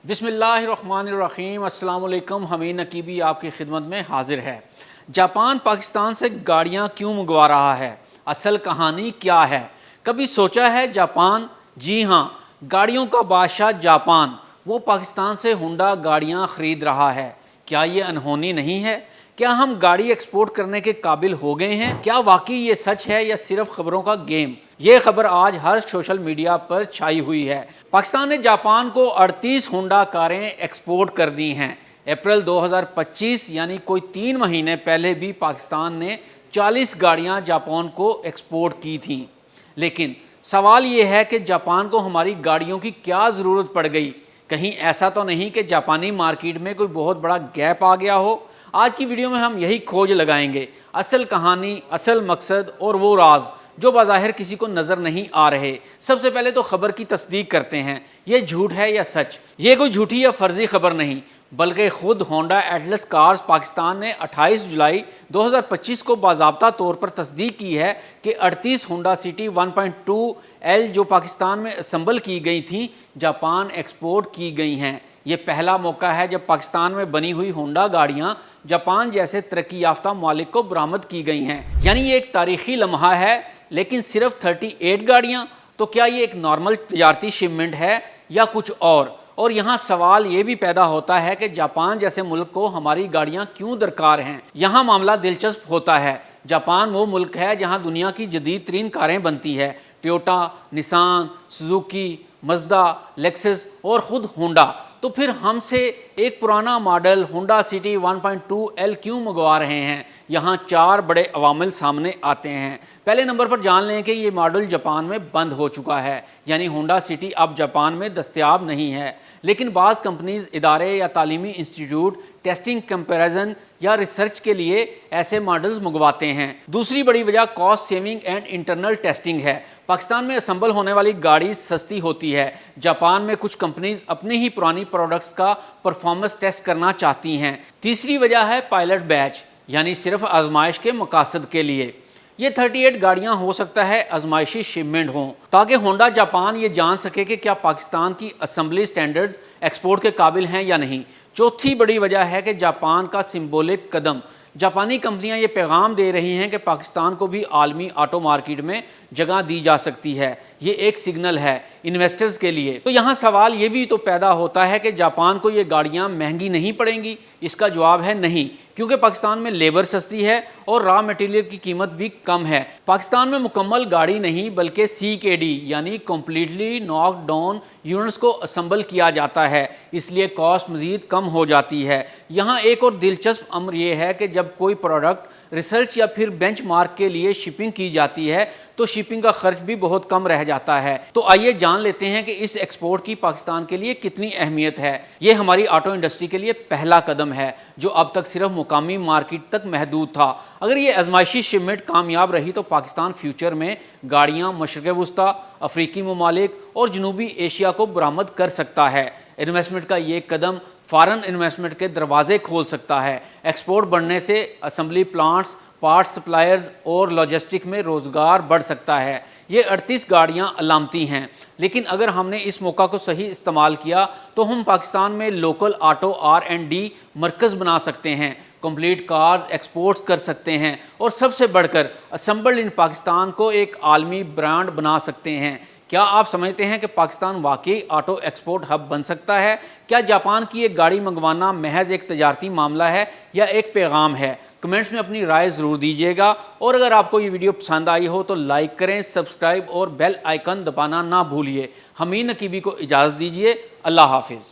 बिस्मिल्लाहिर्रहमानिर्रहीम। अस्सलाम वालेकुम। हमीद नकीबी आपकी खिदमत में हाजिर है। जापान पाकिस्तान से गाड़ियाँ क्यों मंगवा रहा है, असल कहानी क्या है? कभी सोचा है जापान? जी हाँ, गाड़ियों का बादशाह जापान, वो पाकिस्तान से होंडा गाड़ियाँ ख़रीद रहा है। क्या ये अनहोनी नहीं है? क्या हम गाड़ी एक्सपोर्ट करने के काबिल हो गए हैं? क्या वाकई ये सच है या सिर्फ खबरों का गेम? ये खबर आज हर सोशल मीडिया पर छाई हुई है। पाकिस्तान ने जापान को 38 होंडा कारें एक्सपोर्ट कर दी हैं। अप्रैल 2025 यानी कोई 3 महीने पहले भी पाकिस्तान ने 40 गाड़ियां जापान को एक्सपोर्ट की थीं। लेकिन सवाल ये है कि जापान को हमारी गाड़ियों की क्या ज़रूरत पड़ गई? कहीं ऐसा तो नहीं कि जापानी मार्केट में कोई बहुत बड़ा गैप आ गया हो? आज की वीडियो में हम यही खोज लगाएंगे, असल कहानी, असल मकसद और वो राज जो बाज़ाहिर किसी को नज़र नहीं आ रहे। सबसे पहले तो खबर की तस्दीक करते हैं, ये झूठ है या सच। ये कोई झूठी या फर्जी खबर नहीं, बल्कि खुद होंडा एटलस कार्स पाकिस्तान ने 28 जुलाई 2025 को बाज़ाब्ता तौर पर तस्दीक की है कि 38 होंडा सिटी 1.2L जो पाकिस्तान में असम्बल की गई थी, जापान एक्सपोर्ट की गई हैं। ये पहला मौका है जब पाकिस्तान में बनी हुई होंडा गाड़ियाँ जापान जैसे तरक्की याफ्ता मालिक को बरामद की गई हैं। यानी ये एक तारीखी लम्हा है। लेकिन सिर्फ 38 गाड़ियाँ, तो क्या ये एक नॉर्मल तजारती शिपमेंट है या कुछ और यहाँ सवाल ये भी पैदा होता है कि जापान जैसे मुल्क को हमारी गाड़ियाँ क्यों दरकार हैं। यहाँ मामला दिलचस्प होता है। जापान वो मुल्क है जहाँ दुनिया की जदीद तरीन कारें बनती है। Toyota, Nissan, Suzuki, Mazda, Lexus और ख़ुद होंडा। तो फिर हमसे एक पुराना मॉडल होंडा सिटी 1.2L क्यों मंगवा रहे हैं? यहाँ 4 बड़े अवामिल सामने आते हैं। पहले नंबर पर जान लें कि ये मॉडल जापान में बंद हो चुका है, यानी होंडा सिटी अब जापान में दस्तयाब नहीं है। लेकिन बाज़ कंपनीज, इदारे या तालीमी इंस्टीट्यूट टेस्टिंग, कंपैरिजन या रिसर्च के लिए ऐसे मॉडल्स मंगवाते हैं। दूसरी बड़ी वजह cost saving and internal testing है। पाकिस्तान में असम्बल होने वाली गाड़ी सस्ती होती है। जापान में कुछ कंपनीज अपनी ही पुरानी प्रोडक्ट्स का परफॉर्मेंस टेस्ट करना चाहती हैं। तीसरी वजह है पायलट बैच, यानी सिर्फ आजमाइश के मकासद के लिए। ये 38 गाड़ियां हो सकता है आजमाइशी शिपमेंट हों, ताकि होंडा जापान ये जान सके कि क्या पाकिस्तान की असम्बली स्टैंडर्ड्स एक्सपोर्ट के काबिल हैं या नहीं। चौथी बड़ी वजह है कि जापान का सिंबॉलिक कदम। जापानी कंपनियां ये पैगाम दे रही हैं कि पाकिस्तान को भी आलमी ऑटो मार्केट में जगह दी जा सकती है। ये एक सिग्नल है इन्वेस्टर्स के लिए। तो यहाँ सवाल ये भी तो पैदा होता है कि जापान को ये गाड़ियाँ महंगी नहीं पड़ेंगी? इसका जवाब है नहीं, क्योंकि पाकिस्तान में लेबर सस्ती है और रॉ मटेरियल की कीमत भी कम है। पाकिस्तान में मुकम्मल गाड़ी नहीं बल्कि CKD यानी कम्प्लीटली नॉक डाउन यूनिट्स को असम्बल किया जाता है, इसलिए कॉस्ट मज़ीद कम हो जाती है। यहाँ एक और दिलचस्प अमर यह है कि जब कोई प्रोडक्ट रिसर्च या फिर बेंचमार्क के लिए शिपिंग की जाती है तो शिपिंग का खर्च भी बहुत कम रह जाता है। तो आइए जान लेते हैं कि इस एक्सपोर्ट की पाकिस्तान के लिए कितनी अहमियत है। ये हमारी ऑटो इंडस्ट्री के लिए पहला कदम है जो अब तक सिर्फ मुकामी मार्केट तक महदूद था। अगर ये आजमाइशी शिपमेंट कामयाब रही तो पाकिस्तान फ्यूचर में गाड़ियाँ मशरक़ वस्ता, अफ्रीकी ममालिक और जनूबी एशिया को बरामद कर सकता है। इन्वेस्टमेंट का ये कदम फॉरेन इन्वेस्टमेंट के दरवाजे खोल सकता है। एक्सपोर्ट बढ़ने से असम्बली प्लांट्स, पार्ट सप्लायर्स और लॉजिस्टिक में रोज़गार बढ़ सकता है। ये 38 गाड़ियाँ अलामती हैं, लेकिन अगर हमने इस मौका को सही इस्तेमाल किया तो हम पाकिस्तान में लोकल ऑटो R&D मरकज़ बना सकते हैं, कंप्लीट कार्स एक्सपोर्ट्स कर सकते हैं और सबसे बढ़कर असम्बल्ड इन पाकिस्तान को एक आलमी ब्रांड बना सकते हैं। क्या आप समझते हैं कि पाकिस्तान वाकई ऑटो एक्सपोर्ट हब बन सकता है? क्या जापान की एक गाड़ी मंगवाना महज एक तजारती मामला है या एक पैगाम है? कमेंट्स में अपनी राय ज़रूर दीजिएगा। और अगर आपको ये वीडियो पसंद आई हो तो लाइक करें, सब्सक्राइब और बेल आइकन दबाना ना भूलिए। हमीद नकीबी को इजाज़त दीजिए। अल्लाह हाफिज़।